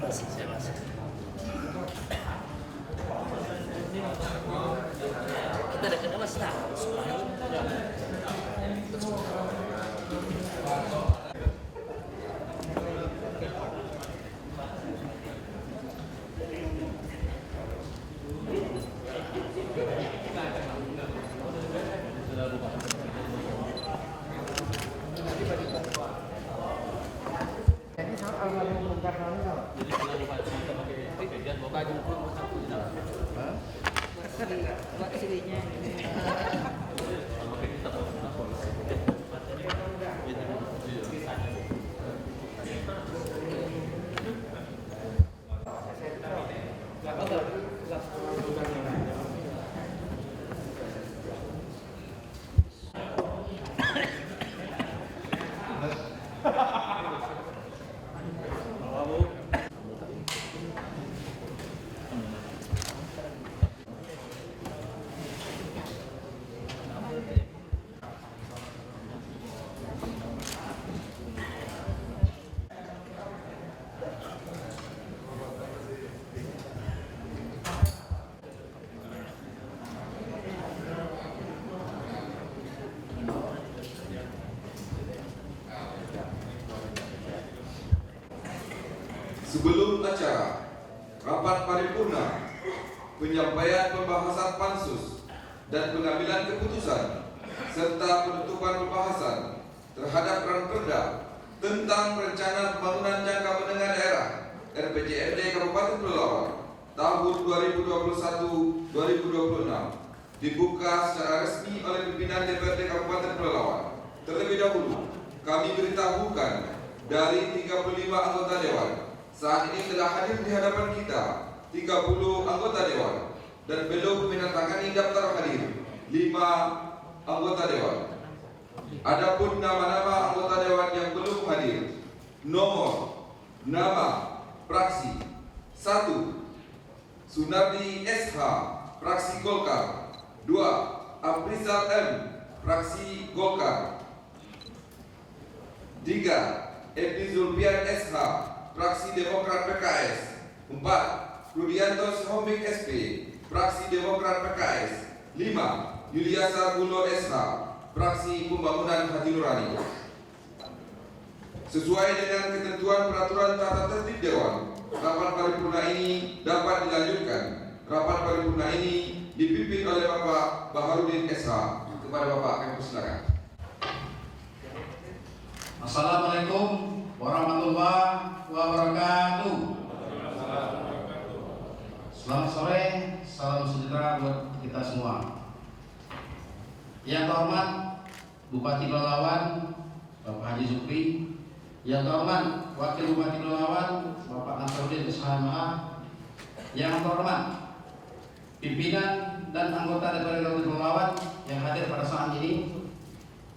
Kita dekat sama Star. Jadi soal almarhum Bung Karno ini apa? Jadi kalau bupati kita pakai kegiatan mau kaji pun mau satu di dalam. Buat istrinya. Kalau kita tahu kenapa? Sebelum acara rapat paripurna, penyampaian pembahasan pansus dan pengambilan keputusan serta penutupan pembahasan terhadap Ranperda tentang rencana pembangunan jangka menengah daerah RPJMD Kabupaten Pelalawan tahun 2021-2026 dibuka secara resmi oleh pimpinan DPRD Kabupaten Pelalawan. Terlebih dahulu, kami beritahukan dari 35 anggota dewan saat ini telah hadir di hadapan kita 30 anggota dewan dan belum menandatangani daftar hadir 5 anggota dewan. Adapun nama-nama anggota dewan yang belum hadir, nomor, nama, praksi: 1. Sunardi SH, praksi Golkar. 2. Aprizal M, praksi Golkar. 3. Epi Zulfian SH, praksi Demokrat PKS. 4. Rudianto Sihombing SP, praksi Demokrat PKS. 5. Yuliasa Gulo SH, praksi Pembangunan Hati Nurani. Sesuai dengan ketentuan peraturan tata tertib dewan, rapat paripurna ini dapat dilanjutkan. Rapat paripurna ini dipimpin oleh Bapak Baharudin SH. Kepada Bapak kami persilakan. Assalamualaikum warahmatullahi wabarakatuh. Selamat sore, salam sejahtera buat kita semua. Yang terhormat Bupati Pelalawan Bapak Haji Supri, yang terhormat Wakil Bupati Pelalawan Bapak Nasruddin SHMA, yang terhormat pimpinan dan anggota DPRD Kabupaten Pelalawan yang hadir pada saat ini,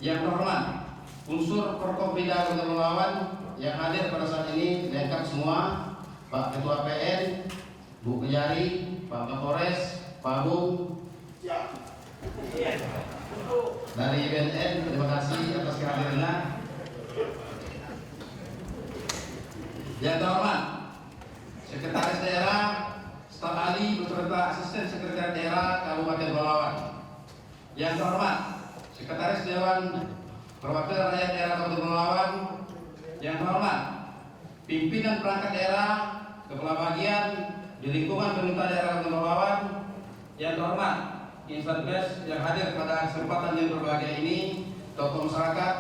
yang terhormat unsur Forkopimda Kabupaten Pelalawan yang hadir pada saat ini lengkap semua, Pak Ketua PN, Bu Kejari, Pak Kapolres, Pak Bung dari BNN, terima kasih atas kehadirannya. Yang terhormat Sekretaris Daerah, Staf Ahli beserta Asisten Sekretaris Daerah Kabupaten Pelalawan. Yang terhormat Sekretaris Dewan Perwakilan Rakyat Daerah Kabupaten Pelalawan. Yang terhormat pimpinan perangkat daerah, kepala bagian di lingkungan pemerintah daerah Kabupaten Pelalawan. Yang terhormat insan pers yang hadir pada kesempatan yang berbahagia ini, tokoh masyarakat,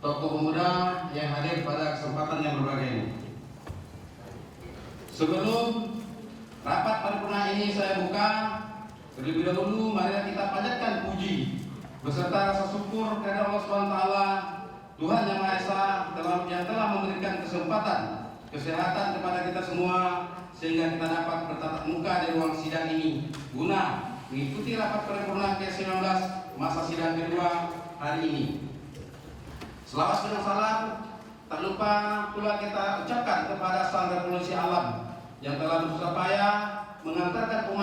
tokoh pemuda yang hadir pada kesempatan yang berbahagia ini. Sebelum rapat paripurna ini saya buka, terlebih dahulu mari kita panjatkan puji beserta rasa syukur kepada Allah SWT, Tuhan Yang Maha Esa, yang telah memberikan kesempatan kesehatan kepada kita semua sehingga kita dapat bertatap muka di ruang sidang ini guna mengikuti rapat paripurna ke-19 masa sidang kedua hari ini. Selawat dan salam tak lupa pula kita ucapkan kepada Sang Revolusi Alam yang telah bersusah payah mengantarkan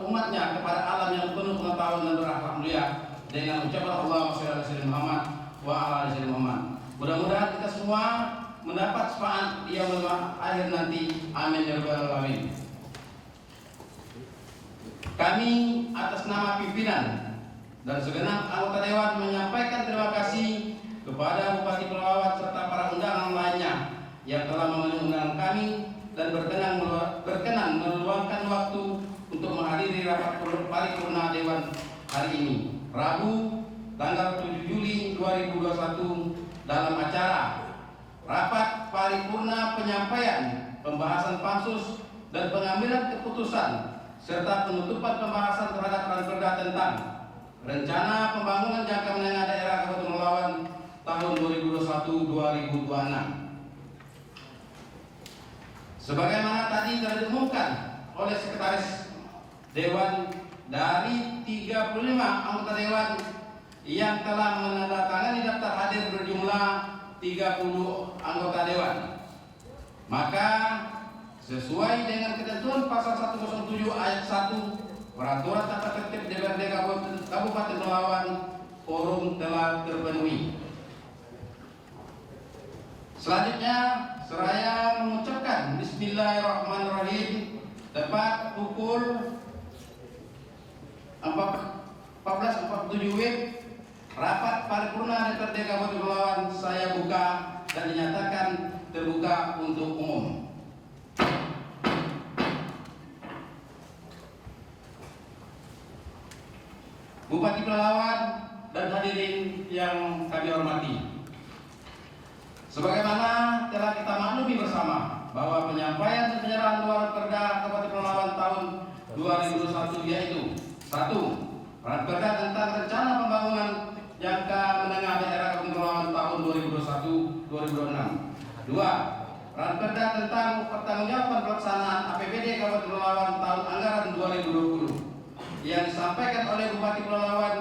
umatnya kepada alam yang penuh pengetahuan dan berakhlak mulia dengan ucapan Allahumma shalli ala sayyidina Muhammad wa ala ali sayyidina Muhammad. Mudah-mudahan kita semua mendapat syafaat yaumul akhir nanti. Amin ya rabbal alamin. Kami atas nama pimpinan dan segenap anggota dewan menyampaikan terima kasih kepada Bupati Pelalawan serta para undangan lainnya yang telah memenuhi undangan kami dan berkenan meluangkan waktu untuk menghadiri rapat paripurna dewan hari ini, Rabu tanggal 7 Juli 2021 dalam acara rapat paripurna penyampaian pembahasan pansus dan pengambilan keputusan serta penutupan pembahasan terhadap Ranperda tentang rencana pembangunan jangka menengah daerah Kabupaten Pelalawan tahun 2021-2026. Sebagaimana tadi telah diumumkan oleh Sekretaris Dewan, dari 35 anggota Dewan yang telah menandatangani daftar hadir berjumlah 30 anggota Dewan, maka sesuai dengan ketentuan pasal 107 ayat 1 Peraturan Tata Tertib DPRD Kabupaten Pelalawan, quorum telah terpenuhi. Selanjutnya, seraya mengucapkan Bismillahirrahmanirrahim, tepat pukul 14.47 WIB, rapat paripurna DPRD Kabupaten Pelalawan saya buka dan dinyatakan terbuka untuk umum. Bupati Pelalawan dan hadirin yang kami hormati, sebagaimana telah kita maklumi bersama bahwa penyampaian dan penyerahan Ranperda Kabupaten Pelalawan tahun 2021 yaitu 1. Ranperda tentang rencana pembangunan jangka menengah daerah Kabupaten Pelalawan tahun 2021-2026. 2. Ranperda tentang pertanggungjawaban pelaksanaan APBD Kabupaten Pelalawan tahun anggaran 2020 yang disampaikan oleh Bupati Pelalawan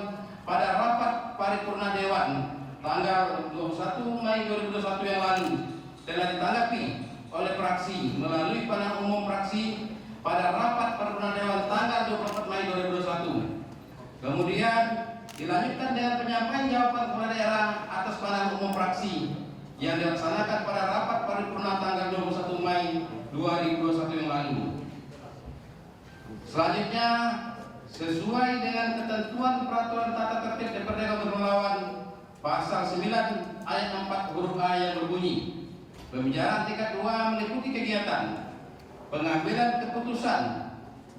pada rapat paripurna Dewan tanggal 21 Mei 2021 yang lalu telah ditanggapi oleh fraksi melalui panel umum fraksi pada rapat paripurna Dewan tanggal 24 Mei 2021. Kemudian dilanjutkan dengan penyampaian jawaban kepala daerah atas panel umum fraksi yang dilaksanakan pada rapat paripurna tanggal 21 Mei 2021 yang lalu. Selanjutnya, sesuai dengan ketentuan Peraturan Tata Tertib DPRD Kabupaten Pelalawan Pasal 9 ayat 4 huruf A yang berbunyi, pembicaraan tingkat 2 meliputi kegiatan pengambilan keputusan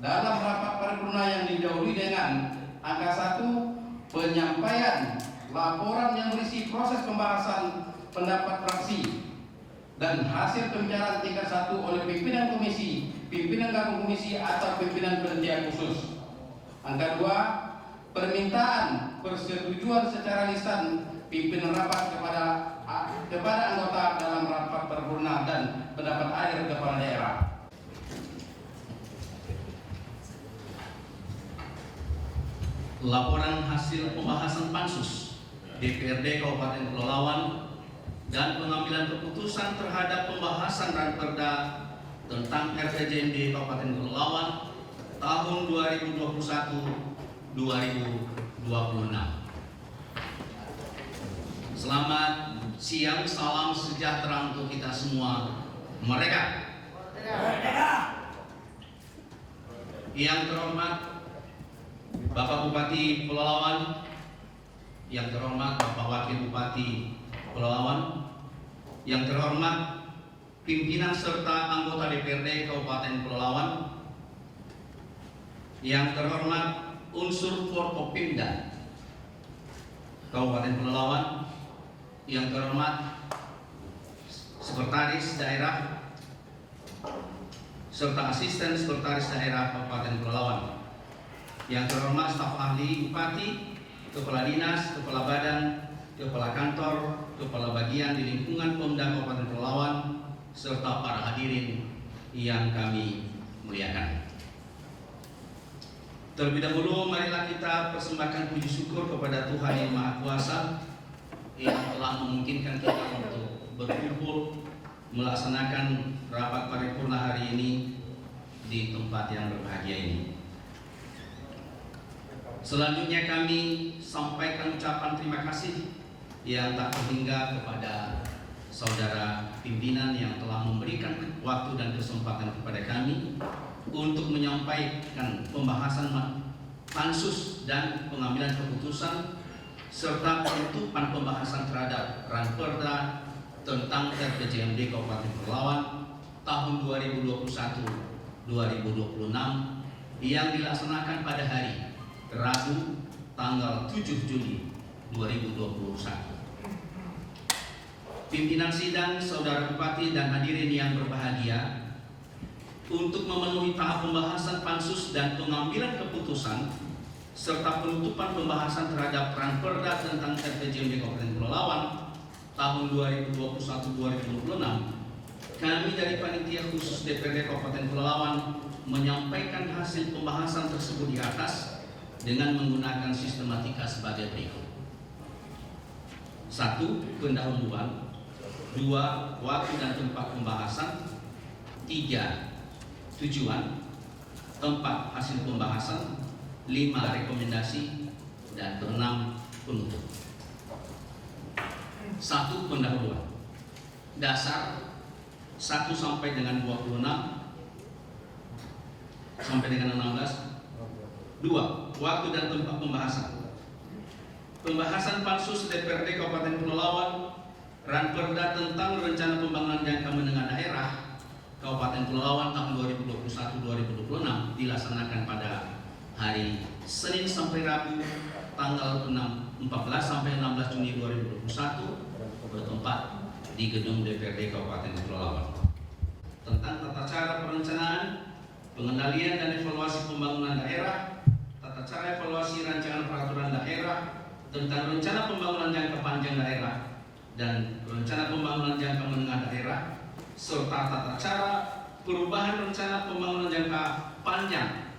dalam rapat paripurna yang didahului dengan angka 1, penyampaian laporan yang berisi proses pembahasan pendapat fraksi dan hasil pembicaraan tingkat 1 oleh pimpinan komisi, pimpinan gabung komisi atau pimpinan panitia khusus. Angka 2, permintaan persetujuan secara lisan pimpinan rapat kepada anggota dalam rapat paripurna dan pendapat akhir kepala daerah. Laporan hasil pembahasan pansus DPRD Kabupaten Pelalawan dan pengambilan keputusan terhadap pembahasan Ranperda tentang RPJMD Kabupaten Pelalawan tahun 2021-2026. Selamat siang, salam sejahtera untuk kita semua. Merdeka. Yang terhormat Bapak Bupati Pelalawan, yang terhormat Bapak Wakil Bupati Pelalawan, yang terhormat pimpinan serta anggota DPRD Kabupaten Pelalawan, yang terhormat unsur Forkopimda Kabupaten Pelalawan, yang terhormat sekretaris daerah serta asisten sekretaris daerah Kabupaten Pelalawan, yang terhormat staf ahli Bupati, kepala dinas, kepala badan, kepala kantor, kepala bagian di lingkungan Pemda Kabupaten Pelalawan, serta para hadirin yang kami muliakan. Terlebih dahulu, marilah kita persembahkan puji syukur kepada Tuhan Yang Maha Kuasa yang telah memungkinkan kita untuk berkumpul melaksanakan rapat paripurna hari ini di tempat yang berbahagia ini. Selanjutnya kami sampaikan ucapan terima kasih yang tak terhingga kepada saudara pimpinan yang telah memberikan waktu dan kesempatan kepada kami untuk menyampaikan pembahasan pansus dan pengambilan keputusan serta penutupan pembahasan terhadap Ranperda tentang RPJMD Kabupaten Pelalawan tahun 2021-2026 yang dilaksanakan pada hari Rabu tanggal 7 Juli 2021. Pimpinan sidang, saudara bupati dan hadirin yang berbahagia, untuk memenuhi tahap pembahasan pansus dan pengambilan keputusan serta penutupan pembahasan terhadap Ranperda tentang RPJMD Kabupaten Pelalawan tahun 2021-2026, kami dari Panitia Khusus DPRD Kabupaten Pelalawan menyampaikan hasil pembahasan tersebut di atas dengan menggunakan sistematika sebagai berikut. 1. Pendahuluan. 2. Waktu dan tempat pembahasan. 3. Tujuan. 4. Hasil pembahasan. 5. Rekomendasi. Dan 6. Penutup. 1. Pendahuluan. Dasar 1 sampai dengan 26 sampai dengan 16. 2. Waktu dan tempat pembahasan. Pembahasan pansus DPRD Kabupaten Pelalawan Ranperda tentang rencana pembangunan jangka menengah daerah Kabupaten Pelalawan tahun 2021-2026 dilaksanakan pada hari Senin sampai Rabu tanggal 14 sampai 16 Juni 2021 bertempat di gedung DPRD Kabupaten Pelalawan. Tentang tata cara perencanaan, pengendalian dan evaluasi pembangunan daerah, tata cara evaluasi rancangan peraturan daerah, tentang rencana pembangunan jangka panjang daerah dan rencana pembangunan jangka menengah daerah, serta tata cara perubahan rencana pembangunan jangka panjang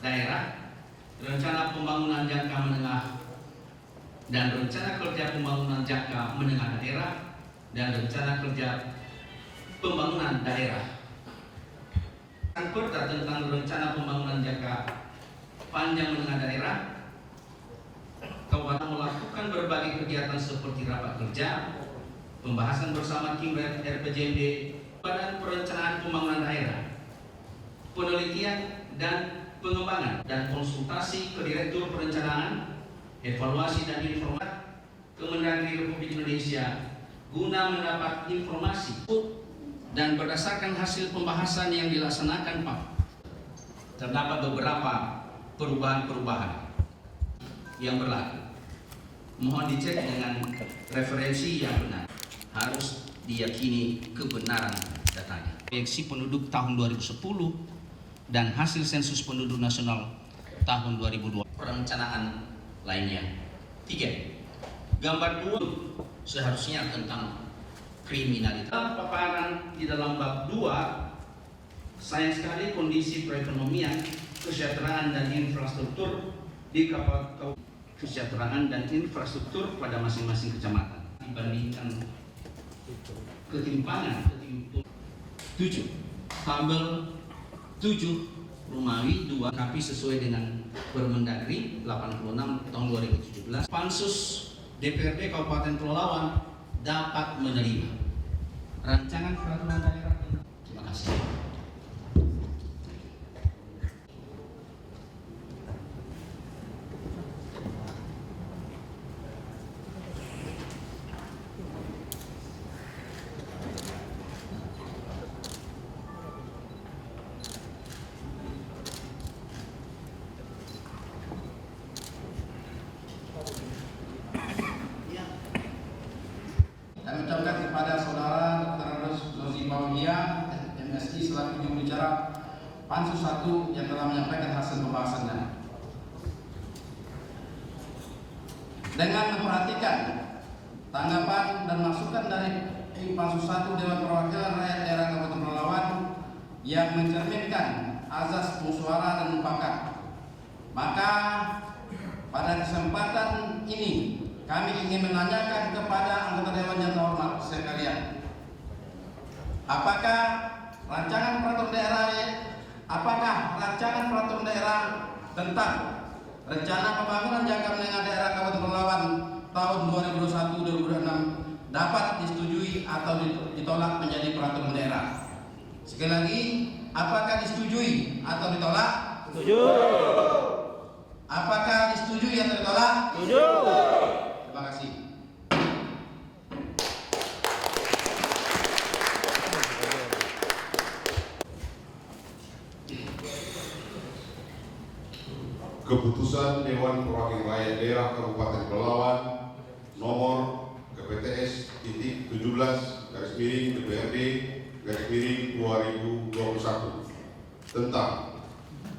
daerah, rencana pembangunan jangka menengah dan rencana kerja pembangunan jangka menengah daerah dan rencana kerja pembangunan daerah. Ranperda tentang rencana pembangunan jangka panjang menengah daerah, Kabupaten melakukan berbagai kegiatan seperti rapat kerja, pembahasan bersama tim RPJMD, Badan Perencanaan Pembangunan Daerah, penelitian dan pengembangan, dan konsultasi ke Direktur Perencanaan, Evaluasi dan Informasi Kemendagri Republik Indonesia guna mendapat informasi. Dan berdasarkan hasil pembahasan yang dilaksanakan, Pak, terdapat beberapa perubahan-perubahan yang berlaku. Mohon dicek dengan referensi yang benar. Harus diyakini kebenaran datanya. Proyeksi penduduk tahun 2010 dan hasil sensus penduduk nasional tahun 2002. Perencanaan lainnya. 3. Gambar 2 seharusnya tentang kriminalitas. Paparan di dalam bab 2, sayang sekali kondisi perekonomian, kesejahteraan dan infrastruktur di kesejahteraan dan infrastruktur pada masing-masing kecamatan dibandingkan ketimpangan. 7. Tabel 7 Romawi 2 KP sesuai dengan Permendagri 86 tahun 2017. Pansus DPRD Kabupaten Pelalawan dapat menerima rancangan peraturan daerah. Terima kasih. Kami ucapkan kepada saudara Dr. Rozi Pawia, MSI selaku juru bicara Pansus 1 yang telah menyampaikan hasil pembahasannya. Dengan memperhatikan tanggapan dan masukan dari Pansus 1 Dewan Perwakilan Rakyat Daerah Kabupaten Pelalawan yang mencerminkan azas musyawarah dan mufakat, maka pada kesempatan ini kami ingin menanyakan kepada anggota dewan yang terhormat sekalian, apakah rancangan peraturan daerah tentang rencana pembangunan jangka menengah daerah Kabupaten Pelalawan tahun 2021-2026 dapat disetujui atau ditolak menjadi peraturan daerah. Sekali lagi, apakah disetujui atau ditolak? Setuju. Apakah disetujui atau ditolak? Setuju. Terima kasih. Keputusan Dewan Perwakilan Rakyat Daerah Kabupaten Pelalawan nomor KPTS titik 17 DPRD 2021 tentang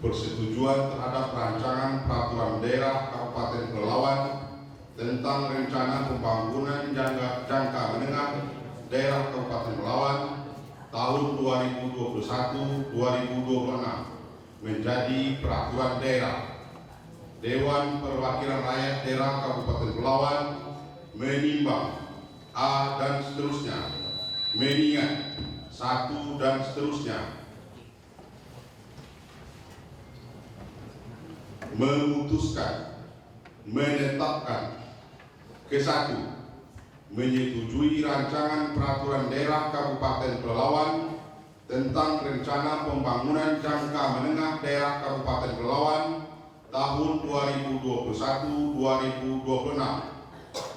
persetujuan terhadap rancangan peraturan daerah Kabupaten Pelalawan tentang rencana pembangunan jangka menengah daerah Kabupaten Pelalawan tahun 2021-2026 menjadi peraturan daerah. Dewan Perwakilan Rakyat Daerah Kabupaten Pelalawan menimbang A dan seterusnya, mengingat 1 dan seterusnya, memutuskan, menetapkan ke-1, menyetujui rancangan peraturan daerah Kabupaten Pelalawan tentang rencana pembangunan jangka menengah daerah Kabupaten Pelalawan tahun 2021-2026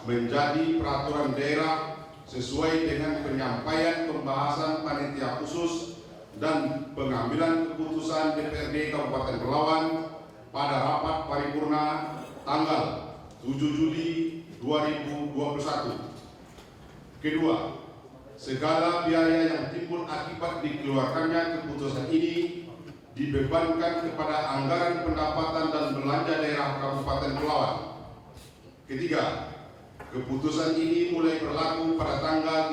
menjadi peraturan daerah sesuai dengan penyampaian pembahasan panitia khusus dan pengambilan keputusan DPRD Kabupaten Pelalawan pada rapat paripurna tanggal 7 Juli 2021. Kedua, segala biaya yang timbul akibat dikeluarkannya keputusan ini dibebankan kepada anggaran pendapatan dan belanja daerah Kabupaten Pelalawan. Ketiga, keputusan ini mulai berlaku pada tanggal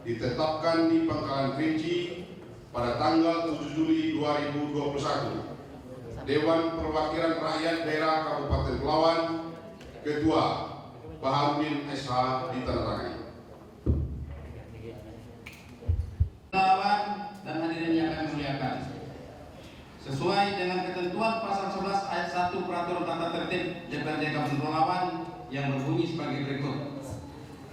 ditetapkan di Pangkalan Kerinci pada tanggal 7 Juli 2021. Dewan Perwakilan Rakyat Daerah Kabupaten Pelalawan, Ketua Baharudin SH ditandatangani. Pelalawan dan hadirin yang kami muliakan, sesuai dengan ketentuan pasal 11 ayat 1 Peraturan Tata Tertib DPRD Kabupaten Pelalawan yang berbunyi sebagai berikut.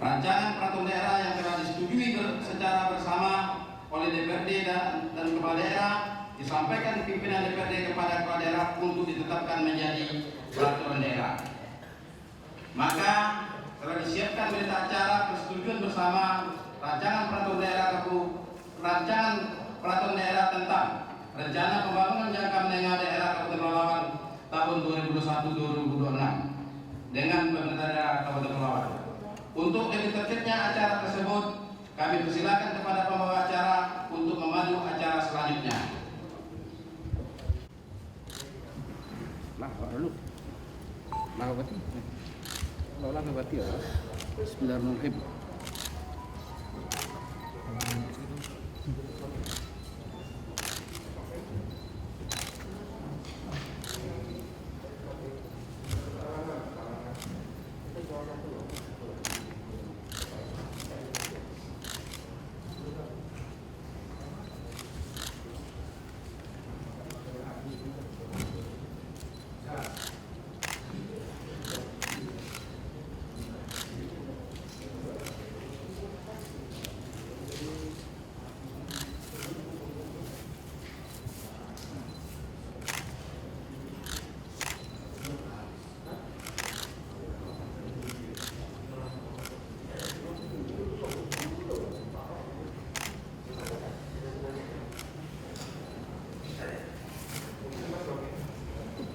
Rancangan peraturan daerah yang telah disetujui secara bersama oleh DPRD dan kepala daerah disampaikan pimpinan DPRD kepada kepala daerah untuk ditetapkan menjadi peraturan daerah. Maka telah disiapkan berita acara persetujuan bersama rancangan peraturan daerah tentang rencana pembangunan jangka menengah daerah Kabupaten Pelalawan tahun 2021-2026 dengan pemerintah daerah Kabupaten Pelalawan. Untuk lebih tertibnya acara tersebut, kami persilakan kepada pembawa acara untuk memandu acara selanjutnya. Bismillahirrahmanirrahim.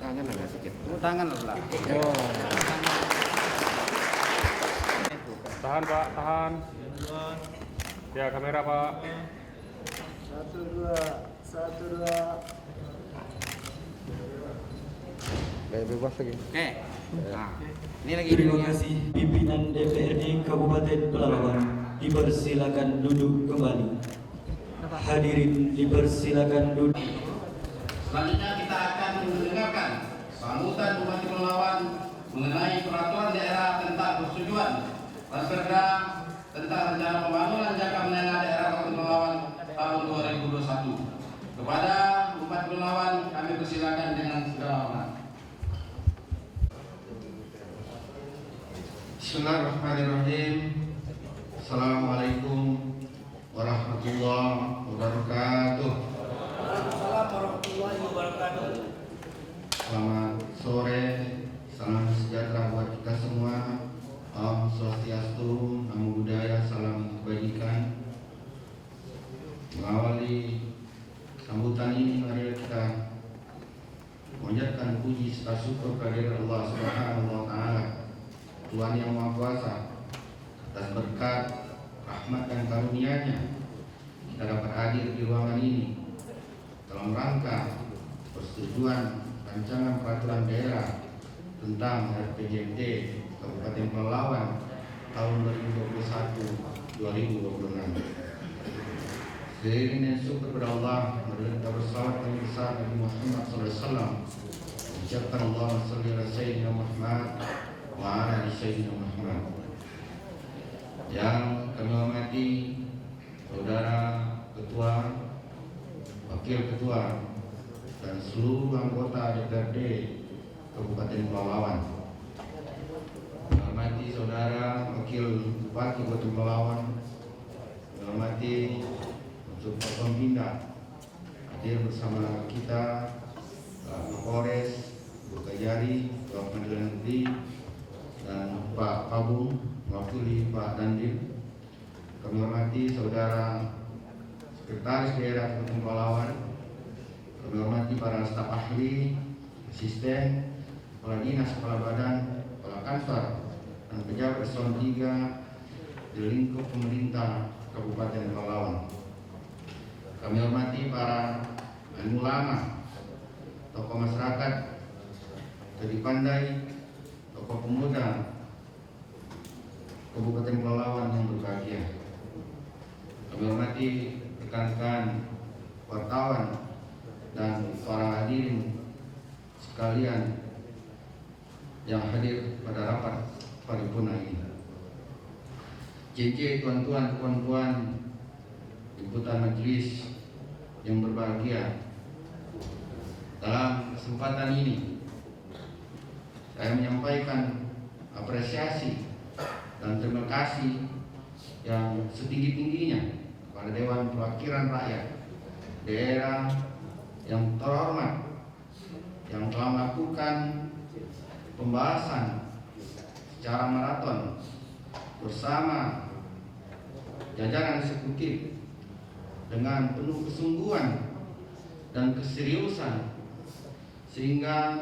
Tangan agak sedikit. Tangan lah. Tahan Pak, tahan. Ya kamera Pak. 1, 2. Bebas lagi. Oke. Nah, ini lagi. Terima kasih pimpinan DPRD Kabupaten Pelalawan. Dipersilakan duduk kembali. Hadirin dipersilakan duduk. Selanjutnya kita akan mendengarkan sambutan Bupati Pelalawan mengenai peraturan daerah tentang persetujuan Raperda tentang rencana pembangunan jangka menengah daerah Kabupaten Pelalawan tahun 2021. Kepada Bupati Pelalawan kami persilakan dengan segala hormat. Bismillahirrahmanirrahim. Assalamualaikum warahmatullahi wabarakatuh. Selamat sore, salam sejahtera buat kita semua. Om Swastiastu, Namo Buddhaya, salam kebajikan. Mengawali sambutan ini, mari kita mengucapkan puji serta syukur kehadirat Allah Subhanahu wa Ta'ala, Tuhan yang Maha Kuasa, atas berkat, rahmat dan karunia-Nya kita dapat hadir di ruangan ini dalam rangka persetujuan rancangan peraturan daerah tentang RPJMD Kabupaten Pelalawan tahun 2021-2026. Seiring dan syukur kepada Allah, mari kita bersalawat kepada besar Nabi Muhammad SAW. Ucapkan Allahumma shalli ala sayyidina Muhammad wa ala ali sayyidina Muhammad. Yang kami hormati saudara ketua, wakil ketua, dan seluruh anggota DPRD Kabupaten Pelalawan. Hormati saudara wakil bupati Kabupaten Pelalawan, hormati Unsur Pembina hadir bersama kita, Pak Kapolres, Bu Kajari, Pak Pengadilan Negeri, dan Pak Pabung mewakili Pak Dandim. Kami hormati saudara Sekretaris Daerah Kabupaten Pelalawan. Kami hormati para staf ahli, asisten, kepala dinas, kepala badan, kepala kantor, dan pejabat eselon 3 di lingkup pemerintah Kabupaten Pelalawan. Kami hormati para alim ulama, tokoh masyarakat, jadi pandai, tokoh pemuda Kabupaten Pelalawan yang berbahagia. Kami hormati rekan-rekan wartawan dan para hadirin sekalian yang hadir pada rapat paripurna ini. JJ, tuan-tuan, puan-puan, jemputan majelis yang berbahagia, dalam kesempatan ini saya menyampaikan apresiasi dan terima kasih yang setinggi-tingginya kepada Dewan Perwakilan Rakyat daerah yang terhormat, yang telah melakukan pembahasan secara maraton bersama jajaran eksekutif dengan penuh kesungguhan dan keseriusan, sehingga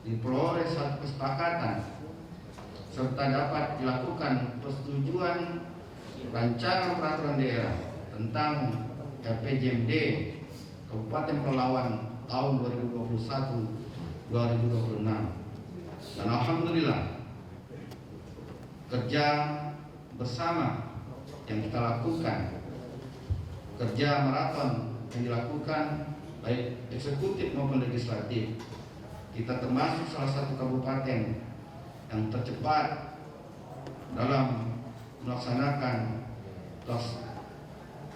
diperoleh satu kesepakatan serta dapat dilakukan persetujuan rancangan peraturan daerah tentang RPJMD Kabupaten Pelalawan tahun 2021-2026. Dan alhamdulillah, kerja bersama yang kita lakukan, kerja maraton yang dilakukan baik eksekutif maupun legislatif, kita termasuk salah satu kabupaten yang tercepat dalam melaksanakan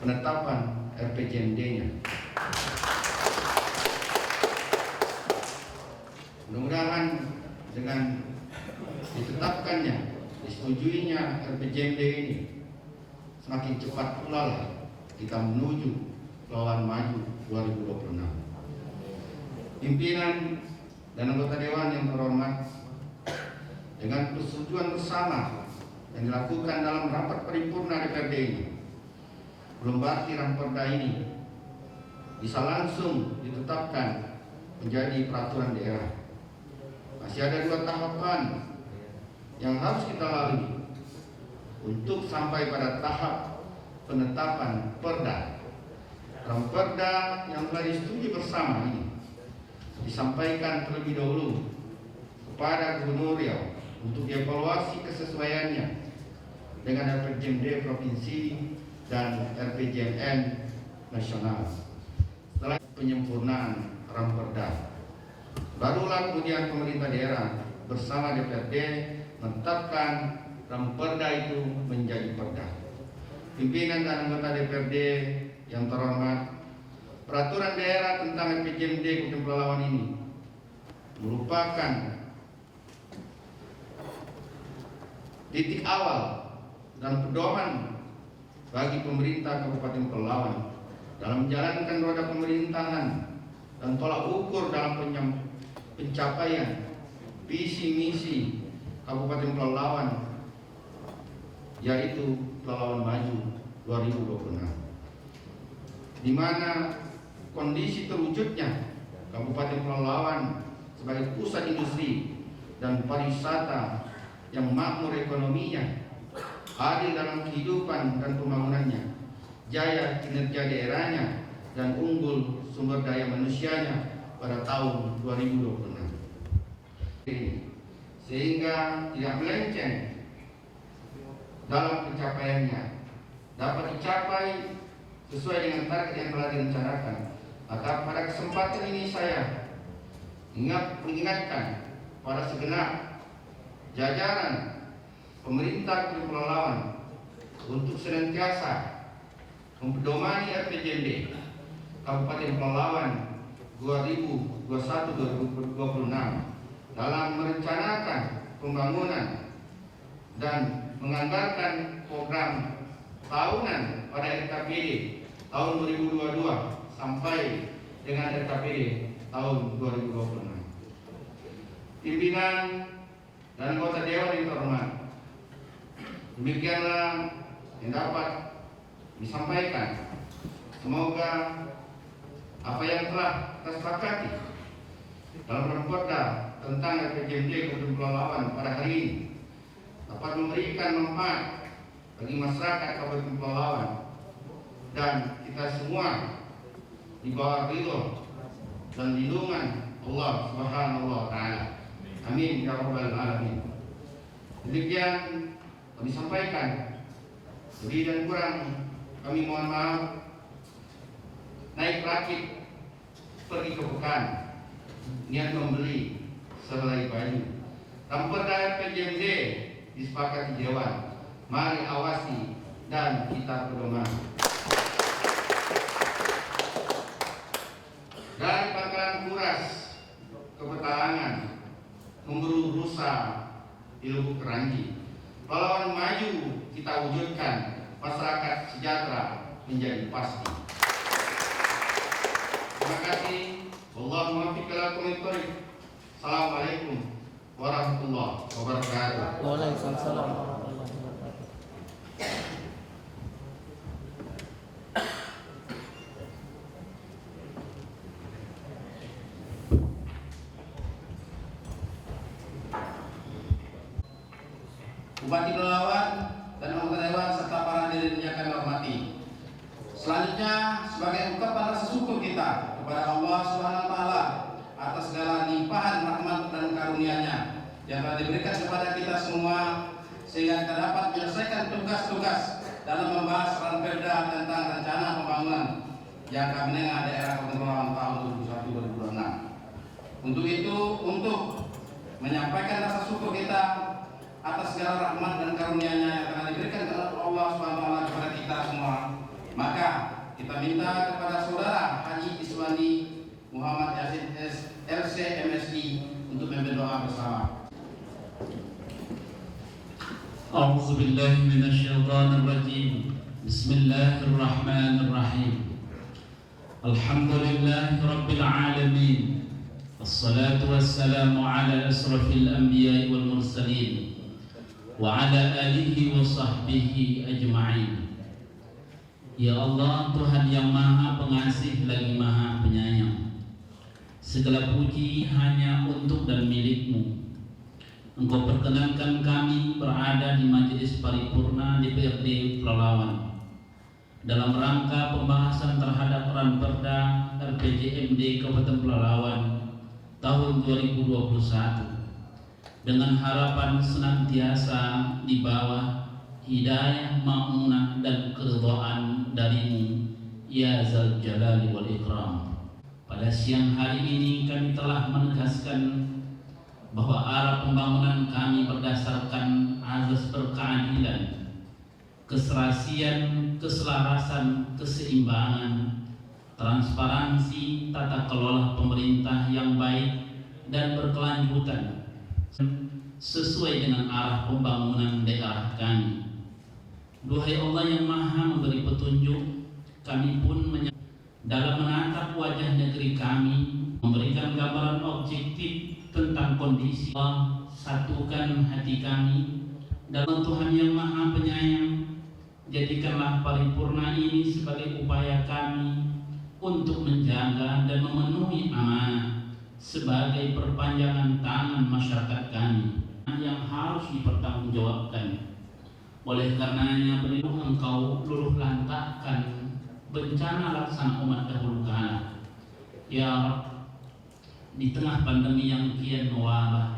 penetapan RPJMD-nya. Mudah-mudahan dengan ditetapkannya, disetujuinya RPJMD ini, semakin cepat pula lah kita menuju Pelalawan Maju 2026. Pimpinan dan anggota dewan yang terhormat, dengan persetujuan bersama yang dilakukan dalam rapat paripurna DPRD ini, belum berarti Ramperda ini bisa langsung ditetapkan menjadi peraturan daerah. Masih ada 2 tahapan yang harus kita lalui untuk sampai pada tahap penetapan perda. Ramperda yang telah disetujui bersama ini disampaikan terlebih dahulu kepada Gubernur Riau untuk dievaluasi kesesuaiannya dengan RPJMD provinsi dan RPJMN nasional. Setelah penyempurnaan Ramperda, barulah kemudian pemerintah daerah bersama DPRD menetapkan Ramperda itu menjadi perda. Pimpinan dan anggota DPRD yang terhormat, peraturan daerah tentang RPJMD Kabupaten Pelalawan ini merupakan titik awal dan pedoman bagi pemerintah Kabupaten Pelalawan dalam menjalankan roda pemerintahan dan tolak ukur dalam pencapaian visi misi Kabupaten Pelalawan, yaitu Pelalawan Maju 2026, di mana kondisi terwujudnya Kabupaten Pelalawan sebagai pusat industri dan pariwisata yang makmur ekonominya, adil dalam kehidupan dan pembangunannya, jaya kinerja daerahnya, dan unggul sumber daya manusianya pada tahun 2026. Sehingga tidak melenceng dalam pencapaiannya, dapat dicapai sesuai dengan target yang telah direncanakan. Maka pada kesempatan ini saya mengingatkan pada segenap jajaran pemerintah Kabupaten Pelalawan untuk senantiasa mempedomani RPJMD Kabupaten Pelalawan 2021-2026 dalam merencanakan pembangunan dan menganggarkan program tahunan pada RKPD tahun 2022 sampai dengan RKPD tahun 2026. Pimpinan dan anggota Dewan yang terhormat, demikianlah yang dapat disampaikan. Semoga apa yang telah kita sepakati dalam Raperda tentang RPJMD Kabupaten Pelalawan pada hari ini dapat memberikan manfaat bagi masyarakat Kabupaten Pelalawan dan kita semua di bawah ridho dan lindungan Allah Subhanahu wa taala. Amin ya rabbal alamin. Demikian kami sampaikan. Lebih dan kurang kami mohon maaf. Naik rakit pergi ke Pekan, niat membeli sehelai baju. Tanpa RPJMD disepakati Dewan. Mari awasi dan kita pedoman. Dari Pangkalan Kuras ke Petalangan, memburu rusa di Lubuk Keranji, Pelalawan Maju kita wujudkan, masyarakat sejahtera menjadi pasti. Terima kasih. Wallahu muwaffiq ila aqwamit thoriq. Assalamualaikum warahmatullahi wabarakatuh. Waalaikumsalam warahmatullahi wabarakatuh. Bupati Pelalawan dan anggota dewan serta para hadirin yang kami hormati. Selanjutnya, sebagai ungkapan rasa syukur kita kepada Allah Subhanahu wa taala atas segala limpahan rahmat dan karunia-Nya yang telah diberikan kepada kita semua sehingga kita dapat menyelesaikan tugas-tugas dalam membahas Raperda tentang rencana pembangunan jangka menengah daerah Kabupaten Pelalawan tahun 2021-2026. Untuk itu, untuk menyampaikan rasa syukur kita atas segala rahmat dan karunia-Nya yang telah diberikan oleh Allah Subhanahu wa taala kepada kita semua, maka kita minta kepada saudara Haji Iswandi Muhammad Yasin LC MSI untuk berdoa bersama. A'udzu billahi minasyaitonir rajim. Bismillahirrahmanirrahim. Alhamdulillahi rabbil alamin. Wassalatu wassalamu ala asrafil anbiya'i wal mursalin wa ala alihi wa sahbihi ajma'in. Ya Allah, Tuhan yang Maha Pengasih lagi Maha Penyayang, segala puji hanya untuk dan milik-Mu. Engkau perkenankan kami berada di majelis paripurna DPRD Pelalawan dalam rangka pembahasan terhadap Raperda RPJMD Kabupaten Pelalawan tahun 2021 dengan harapan senantiasa di bawah hidayah, ma'unah dan keridhaan dari-Mu ya Zal Jalali wal Ikram. Pada siang hari ini kami telah menegaskan bahwa arah pembangunan kami berdasarkan azas berkeadilan, keserasian, keselarasan, keseimbangan, transparansi, tata kelola pemerintah yang baik dan berkelanjutan sesuai dengan arah pembangunan daerah kami. Duhai Allah yang Maha memberi petunjuk, kami pun dalam menatap wajah negeri kami, memberikan gambaran objektif tentang kondisi Allah. Satukan hati kami dalam Tuhan yang Maha Penyayang. Jadikanlah paripurna ini sebagai upaya kami untuk menjaga dan memenuhi amanah sebagai perpanjangan tangan masyarakat kami yang harus dipertanggungjawabkan. Oleh karenanya berilah Engkau luluh lantakkan bencana laksana umat dahulu kala. Ya Rabb, di tengah pandemi yang kian mewabah,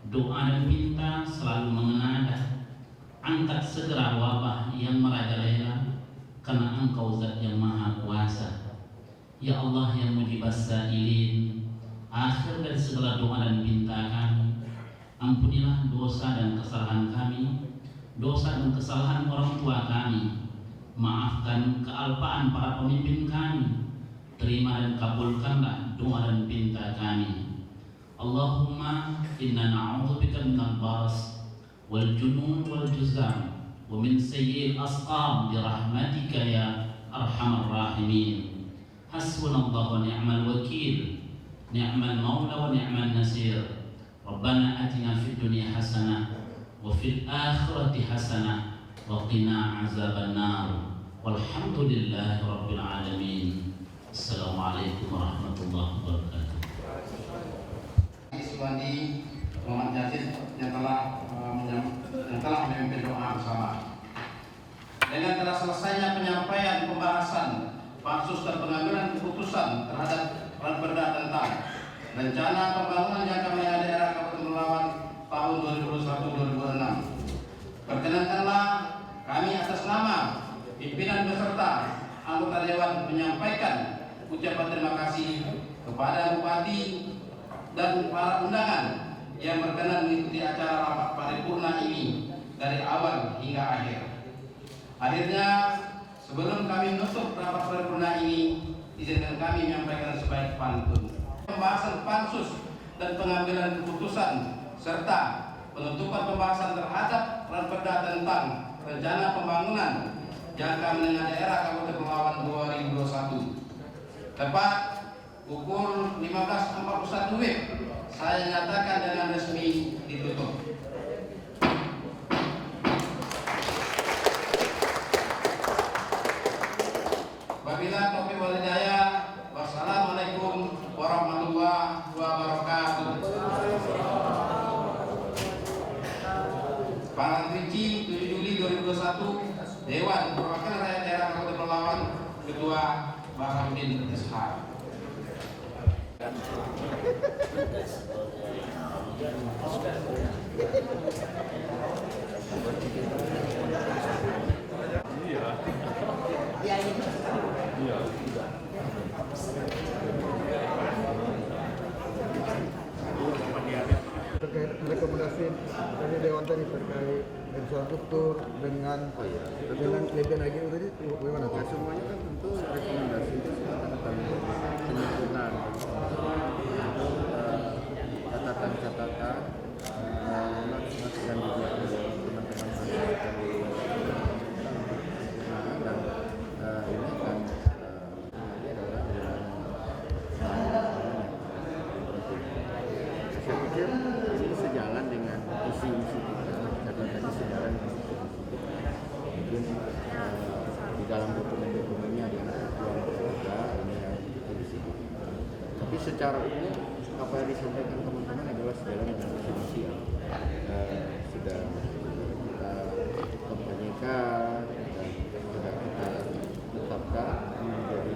doa dan minta selalu mengenada. Angkat segera wabah yang merajalela, karena Engkau Zat yang Maha Kuasa. Ya Allah yang mujibas sa'ilin, akhir dari segala doa dan minta kami, ampunilah dosa dan kesalahan kami, dosa dan kesalahan orang tua kami, maafkan kealpaan para pemimpin kami, terima dan kabulkanlah doa dan pinta kami. Allahumma inna na'udzubika minal baras wal junun wal juzam wa min sayyi'il asqam bi rahmatika ya arhamar rahimin. Hasbunallahu wa ni'mal wakil, ni'mal maula wa ni'mal nasir. Rabbana atina fid dunya hasanah wa fil akhirati hasanah wa qina azaban nar. Walhamdulillahi rabbil alamin. Assalamualaikum warahmatullahi wabarakatuh. Iswandi Muhammad Yazid yang telah memimpin doa bersama. Dengan telah selesainya penyampaian pembahasan pansus dan pengambilan keputusan terhadap Perda tentang rencana pembangunan jangka menengah daerah Kabupaten Pelalawan tahun 2021-2026. Perkenankanlah kami atas nama pimpinan beserta anggota dewan menyampaikan ucapan terima kasih kepada Bupati dan para undangan yang berkenan mengikuti acara rapat paripurna ini dari awal hingga akhir. Akhirnya, sebelum kami menutup rapat paripurna ini, izinkan kami menyampaikan sebaik pantun. Pembahasan pansus dan pengambilan keputusan serta penutupan pembahasan terhadap Perda tentang rencana pembangunan jangka menengah daerah Kabupaten Pelalawan 2021. Tepat pukul 15.41 WIB, saya nyatakan dengan resmi ditutup. Wabillahi taufiq wal hidayah. Wassalamualaikum warahmatullahi wabarakatuh. Pangkat Rinci 7 Juli 2021, Dewan Perwakilan Rakyat Daerah Kabupaten Pelalawan, Ketua Baharudin Ishak. Terkait rekomendasi dari Dewan tadi terkait infrastruktur dengan lebihan lagi tadi bagaimana? Ya, semuanya kan tentu rekomendasi itu akan penyempurnaan catatan-catatan dan juga teman-teman dan ini kan ini adalah saya pikir ini sejalan dengan isi-isi kita, catatannya sejalan dengan mungkin di dalam dokumen-dokumennya ada yang berbeda, ini yang di sini. Tapi secara umum apa yang disampaikan teman-teman adalah sejalan dengan visi yang sudah kita kampanyekan dan sudah kita tetapkan menjadi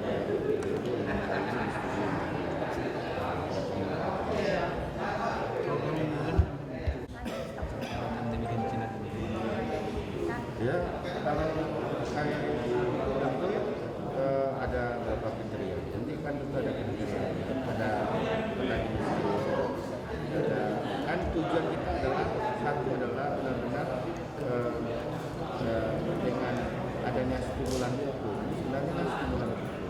ya, kalau saya tentu ada beberapa kriteria. Nanti kan tentu ada kriteria, ada kan tujuan kita adalah satu adalah benar-benar dengan adanya stimulan hukum, sebenarnya stimulan hukum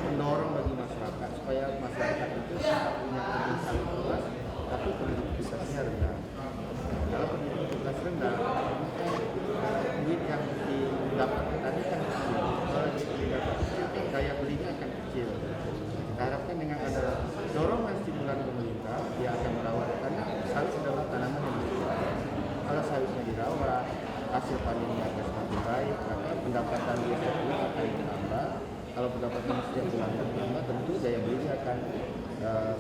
mendorong bagi masyarakat supaya masyarakat itu punya kebutuhan luas, tapi produktivitasnya rendah. Kalau produktivitas rendah,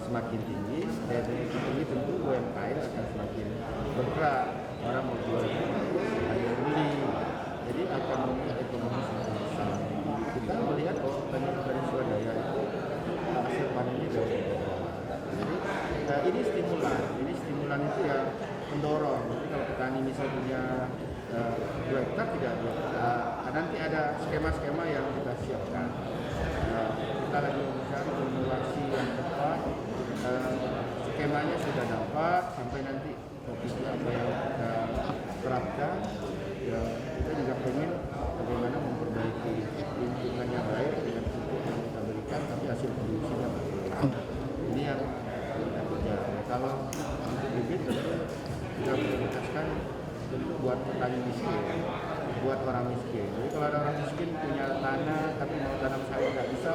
semakin tinggi, daya beli tinggi tentu UMKM akan semakin bergerak, orang mau jual ada yang beli, jadi akan membuat ekonomi semakin besar. Kita melihat bahwa petani swadaya itu hasil panennya jauh lebih besar. Jadi ini stimulan itu yang mendorong. Jadi kalau petani misalnya punya 2 hektar tidak 2 hektar, nanti ada skema-skema yang kita siapkan. Kita lagi mencari formulasi yang tepat, skemanya sudah dapat sampai nanti posisi apa yang kita terapkan. Ya, kita juga ingin bagaimana memperbaiki lingkungan yang baik dengan pupuk yang kita berikan, tapi hasil produksinya bagus. Ini yang kita kerja. Kalau untuk bibit tentu kita prioritaskan buat petani miskin, buat orang miskin. Jadi kalau ada orang miskin punya tanah tapi mau tanam sawit nggak bisa,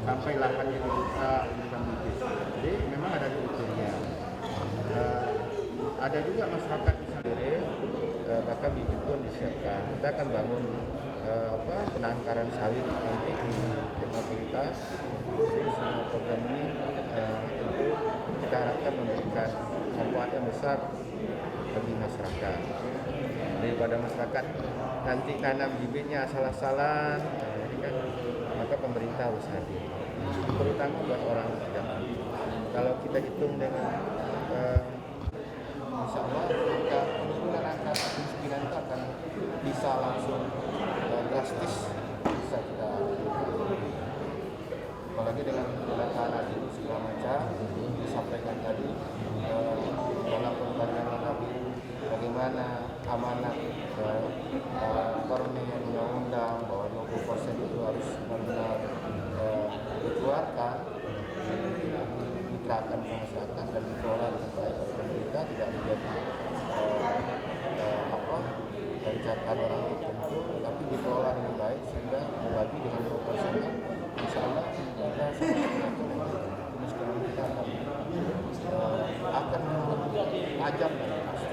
sampai lahannya dibuka bukan bibit. Jadi memang ada kriteria. Ada juga masyarakat misalnya, maka bibit pun disiapkan. Kita akan bangun penangkaran sawit nanti di fakultas. Jadi semua program ini tentu kita harapkan memberikan manfaat yang besar bagi masyarakat. Daripada masyarakat nanti tanam bibitnya asal-asalan, ini kan maka pemerintah harus hadir. Terutama buat orang yang tidak mampu. Kalau kita hitung dengan insya Allah penurunan angka kemiskinan itu akan bisa langsung drastis bisa kita apalagi dengan tanah itu segala macam disampaikan tadi dalam pertanyaan bagaimana amanat Permen undang-undang bahwa 20% itu harus benar-benar dikeluarkan, diterapkan ke masyarakat dan dikelola dengan baik oleh pemerintah, tidak menjadi rencana orang tertentu, tapi dikelola dengan baik sehingga berbagi dengan 20%, insya Allah kita kemiskinan kita akan menurun tajam dan pasti.